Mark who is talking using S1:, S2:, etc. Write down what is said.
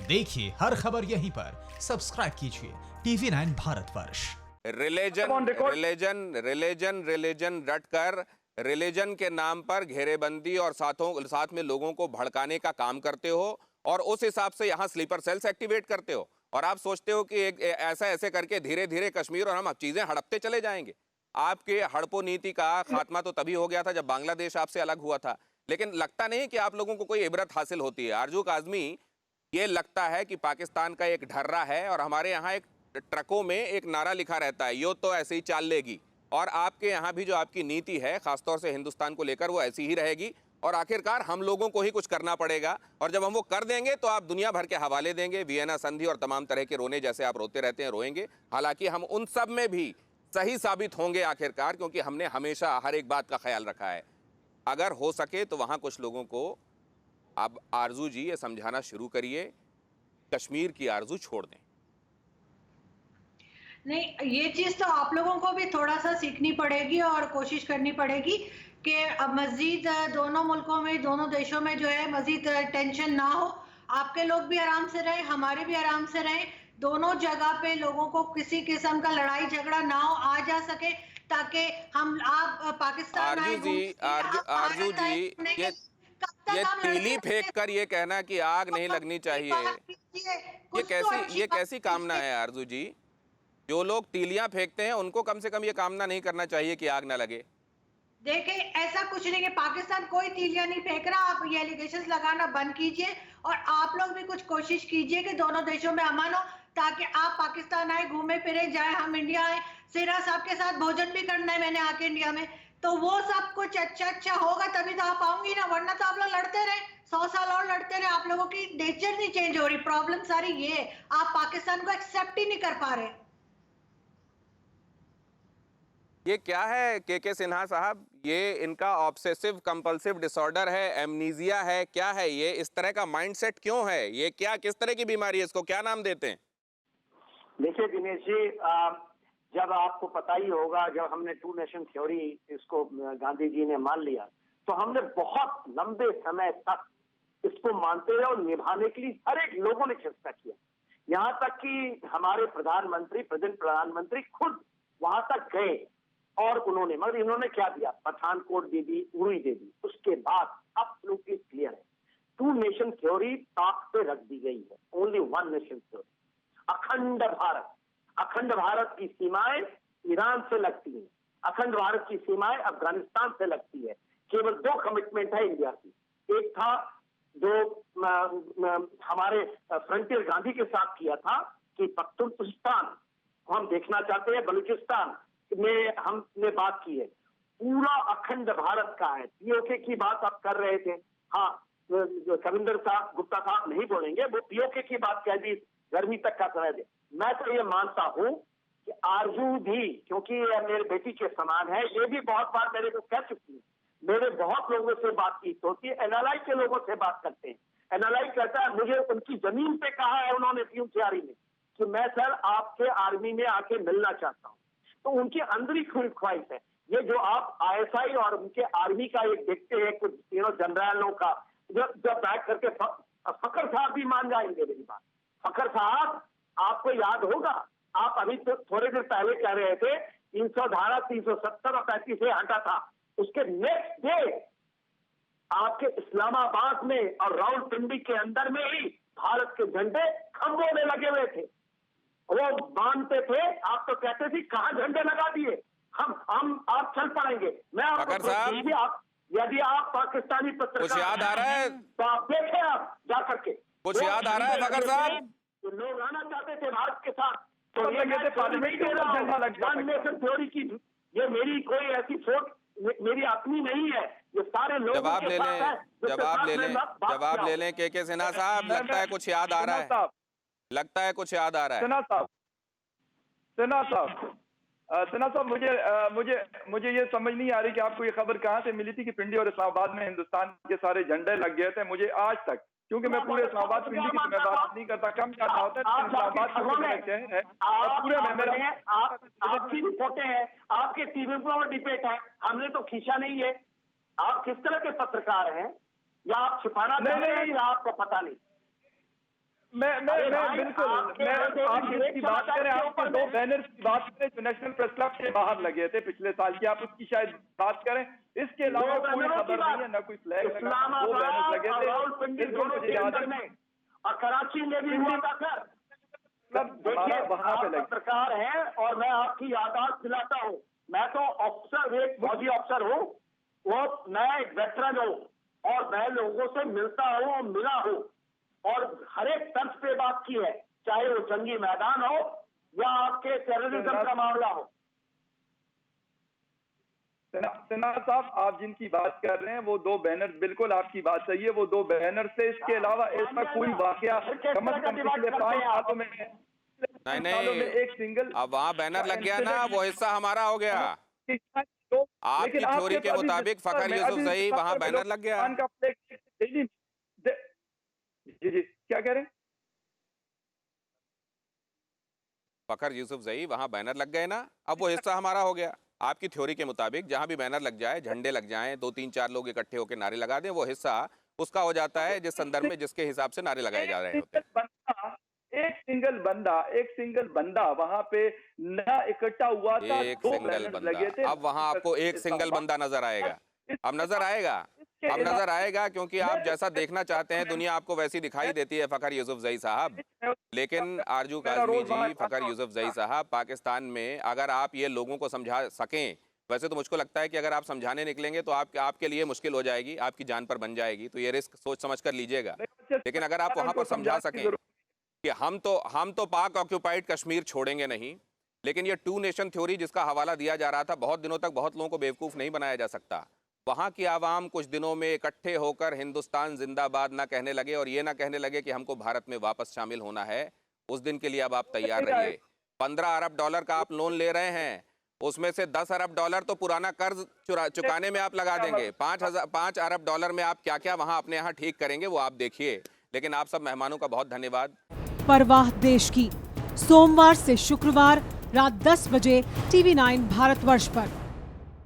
S1: देखिए हर खबर यहीं पर, सब्सक्राइब कीजिए TV9 भारतवर्ष।
S2: रिलीजन रट कर रिलीजन के नाम पर घेरेबंदी और साथ में लोगों को भड़काने का काम करते हो और उस हिसाब से यहाँ स्लीपर सेल्स एक्टिवेट करते हो और आप सोचते हो कि ऐसा ऐसे करके धीरे धीरे कश्मीर और हम चीजें हड़पते चले जाएंगे। आपके हड़पो नीति का खात्मा तो तभी हो गया था जब बांग्लादेश आपसे अलग हुआ था, लेकिन लगता नहीं कि आप लोगों को कोई इबरत हासिल होती है। आरजू काज़मी, ये लगता है कि पाकिस्तान का एक ढर्रा है और हमारे यहाँ एक ट्रकों में एक नारा लिखा रहता है, यो तो ऐसे ही चाल लेगी, और आपके यहाँ भी जो आपकी नीति है खासतौर से हिंदुस्तान को लेकर वो ऐसी ही रहेगी और आखिरकार हम लोगों को ही कुछ करना पड़ेगा और जब हम वो कर देंगे तो आप दुनिया भर के हवाले देंगे, वियना संधि और तमाम तरह के रोने जैसे आप रोते रहते हैं रोएंगे। हालांकि हम उन सब में भी सही साबित होंगे आखिरकार, क्योंकि हमने हमेशा हर एक बात का ख्याल रखा है। अगर हो सके तो वहाँ कुछ लोगों को अब आरजू जी ये समझाना शुरू करिए, कश्मीर की आरजू छोड़ दें।
S3: नहीं, ये चीज तो आप लोगों को भी थोड़ा सा सीखनी पड़ेगी और कोशिश करनी पड़ेगी कि अब मजीद दोनों मुल्कों में, दोनों देशों में जो है मजीद टेंशन ना हो। आपके लोग भी आराम से रहें, हमारे भी आराम से रहें। दोनों जगह पे लोगों को किसी किस्म का लड़ाई झगड़ा ना हो, आ जा सके, ताकि आप पाकिस्तान आए
S2: आरजू जी, ये तीली फेंक कर ये कहना कि आग नहीं लगनी चाहिए, ये कैसी कामना है आरजू जी? जो लोग तीलियां फेंकते हैं उनको कम से कम ये कामना नहीं करना चाहिए कि आग ना लगे।
S3: देखिए, ऐसा कुछ नहीं है, पाकिस्तान कोई तीलियां नहीं फेंक रहा। आप ये एलिगेशंस लगाना बंद कीजिए और आप लोग भी कुछ कोशिश कीजिए कि दोनों देशों में अमन हो, ताकि आप पाकिस्तान आए, घूमे फिरे जाए, हम इंडिया आए। सिरा साहब के साथ भोजन भी करना है मैंने आके इंडिया में, तो वो सब कुछ अच्छा होगा तभी तो आप आऊंगी ना, वरना तो आप लोग लड़ते रहे 100 साल और लड़ते रहे। आप लोगों की नेचर नहीं चेंज हो रही। प्रॉब्लम सारी ये है, आप पाकिस्तान को एक्सेप्ट ही नहीं कर पा रहे।
S2: ये क्या है के सिन्हा साहब? ये इनका ऑब्सेसिव कंपल्सिव डिसऑर्डर है, एमनीजिया है, क्या है ये? इस तरह का माइंडसेट क्यों है? ये क्या, किस तरह की बीमारी है? इसको क्या नाम देते हैं?
S4: देखिए दिनेश जी, जब आपको पता ही होगा, जब हमने टू नेशन थ्योरी इसको गांधी जी ने मान लिया, तो हमने बहुत लंबे समय तक इसको मानते रहे और निभाने के लिए हर एक लोगों ने चेष्टा किया। यहाँ तक कि हमारे प्रधानमंत्री, प्रेजेंट प्रधानमंत्री खुद वहां तक गए और उन्होंने, मगर इन्होंने क्या दिया? पठानकोट दे दी, उड़ी दे दी। उसके बाद एब्सोल्युटली क्लियर है, टू नेशन थ्योरी ताक पे रख दी गई है। ओनली वन नेशन थ्योरी, अखंड भारत। अखंड भारत की सीमाएं ईरान से लगती हैं, अखंड भारत की सीमाएं अफगानिस्तान से लगती है। केवल दो कमिटमेंट है इंडिया की। एक था जो हमारे फ्रंटियर गांधी के साथ किया था कि पख्तूनख्वास्तान हम देखना चाहते हैं, बलूचिस्तान में हमने बात की है। पूरा अखंड भारत का है। पीओके की बात आप कर रहे थे, हाँ, कविंदर साहब, गुप्ता साहब नहीं बोलेंगे, वो पीओके की बात कह दी, गर्मी तक का समय दे। मैं तो ये मानता हूं कि आरजू भी, क्योंकि ये मेरे बेटी के समान है, ये भी बहुत बार मेरे को कह चुकी है। मेरे बहुत लोगों से बातचीत होती है, एनएलआई के लोगों से बात करते हैं। एनएलआई कहता है, मुझे उनकी जमीन पे कहा है उन्होंने पीयू तैयारी में कि मैं सर आपके आर्मी में आके मिलना चाहता हूं। तो उनकी अंदरी ख्वाहिश है। ये जो आप आईएसआई और उनके आर्मी का एक देखते हैं कुछ जनरलों का, जब बैठ करके फखर साहब भी मान जाएंगे मेरी बात। फखर साहब, आपको याद होगा, आप अभी तो थोड़े देर पहले कह रहे थे 300 धारा 370 और 35 से हटा था। उसके नेक्स्ट डे आपके इस्लामाबाद में और रावलपिंडी के अंदर में ही भारत के झंडे खंभों में लगे हुए थे। वो मानते थे, आप तो कहते थे कहां झंडे लगा दिए, हम आप चल पाएंगे। मैं आपको यदि आप पाकिस्तानी पत्रकार
S2: कुछ याद आ रहा है
S4: तो आप देखें, आप जा करके
S2: कुछ याद आ रहा है फखर साहब?
S4: तो लोग आना चाहते थे भारत के साथ, तो ये थ्योरी की, ये मेरी कोई ऐसी सोच मेरी अपनी नहीं है, ये सारे लोग
S2: जवाब ले लें के सिन्हा साहब। लगता है कुछ याद आ रहा है, लगता है कुछ याद आ रहा है।
S5: सिन्हा साहब, मुझे ये समझ नहीं आ रही कि आपको ये खबर कहाँ से मिली थी कि पिंडी और इस्लामाबाद में हिंदुस्तान के सारे झंडे लग गए थे। मुझे आज तक, क्योंकि मैं पूरे इस्लामाबाद पिंडी की मैं बात नहीं करता, कम जाना होता है, इस्लामाबाद पूरे में मेरा
S4: आपकी रिपोर्टें हैं, आपके टीवी पर डिबेट है, हमने तो खींचा नहीं है। आप किस तरह के पत्रकार हैं, या आप छिपाना चाहते हैं या आपको पता नहीं?
S5: बिल्कुल आप जिसकी बात करें, आपके 2 बैनर्स की बात करें जो नेशनल प्रेस क्लब के बाहर लगे थे पिछले साल की, आप उसकी शायद बात करें। इसके अलावा कोई खबर नहीं है, ना कोई फ्लैग लगा, 2 बैनर्स लगे थे, बिल्कुल मुझे याद है।
S4: और कराची में भी हुआ था सर।
S5: देखिए,
S4: आप पत्रकार हैं और मैं आपकी याददाश्त दिलाता हूँ, मैं तो अफसर, एक फौजी अफसर हूँ, वो मैं एक वेटरन हूँ और मैं लोगों से मिलता हूँ और मिला हूँ और हर एक तर्ज पे बात की है, चाहे वो जंगी मैदान हो या आपके टेररिज्म का मामला हो।
S5: सिन्हा साहब, आप जिनकी बात कर रहे हैं वो 2 बैनर, बिल्कुल आपकी बात सही है, वो 2 बैनर से, इसके अलावा ऐसा कोई वाकया कम से कम पिछले 5 सालों में
S2: नहीं
S5: एक सिंगल,
S2: अब वहाँ बैनर लग गया ना, वो हिस्सा हमारा हो गया। आपकी थ्योरी के मुताबिक फखर यूसुफजई वहाँ बैनर लग गया।
S5: जी क्या कह रहे हैं?
S2: फखर यूसुफजई वहाँ बैनर लग गए ना, अब वो हिस्सा हमारा हो गया। आपकी थ्योरी के मुताबिक जहां भी बैनर लग जाए, झंडे लग जाएं, 2-3-4 लोग इकट्ठे होकर नारे लगा दें, वो हिस्सा उसका हो जाता है जिस संदर्भ में, जिसके हिसाब से नारे लगाए जा रहे होते हैं।
S5: एक सिंगल बंदा वहां पे न इकट्ठा हुआ था,
S2: एक
S5: 2
S2: सिंगल
S5: बैनर्स
S2: बंदा।
S5: लगे थे।
S2: अब वहां आपको एक सिंगल बंदा नजर आएगा, अब नजर आएगा, अब नजर आएगा, क्योंकि आप जैसा देखना चाहते हैं दुनिया आपको वैसी दिखाई देती है फखर यूसुफजई साहब। लेकिन आरजू काज़मी जी, फखर यूसुफजई साहब, पाकिस्तान में अगर आप ये लोगों को समझा सकें, वैसे तो मुझको लगता है कि अगर आप समझाने निकलेंगे तो आपके लिए मुश्किल हो जाएगी, आपकी जान पर बन जाएगी, तो ये रिस्क सोच समझ कर लीजिएगा। लेकिन अगर आप वहां पर समझा सकें कि हम तो पाक ऑक्यूपाइड कश्मीर छोड़ेंगे नहीं, लेकिन ये 2 नेशन थ्योरी जिसका हवाला दिया जा रहा था बहुत दिनों तक, बहुत लोगों को बेवकूफ़ नहीं बनाया जा सकता। वहाँ की आवाम कुछ दिनों में इकट्ठे होकर हिंदुस्तान जिंदाबाद ना कहने लगे और ये ना कहने लगे कि हमको भारत में वापस शामिल होना है, उस दिन के लिए अब आप तैयार रहिए। 15 अरब डॉलर का आप लोन ले रहे हैं, उसमें से 10 अरब डॉलर तो पुराना कर्ज चुकाने में आप लगा देंगे। 5 अरब डॉलर में आप क्या क्या वहाँ अपने यहाँ ठीक करेंगे वो आप देखिए। लेकिन आप सब मेहमानों का बहुत धन्यवाद।
S6: परवाह देश की, सोमवार से शुक्रवार रात 10 बजे TV9 भारतवर्ष पर।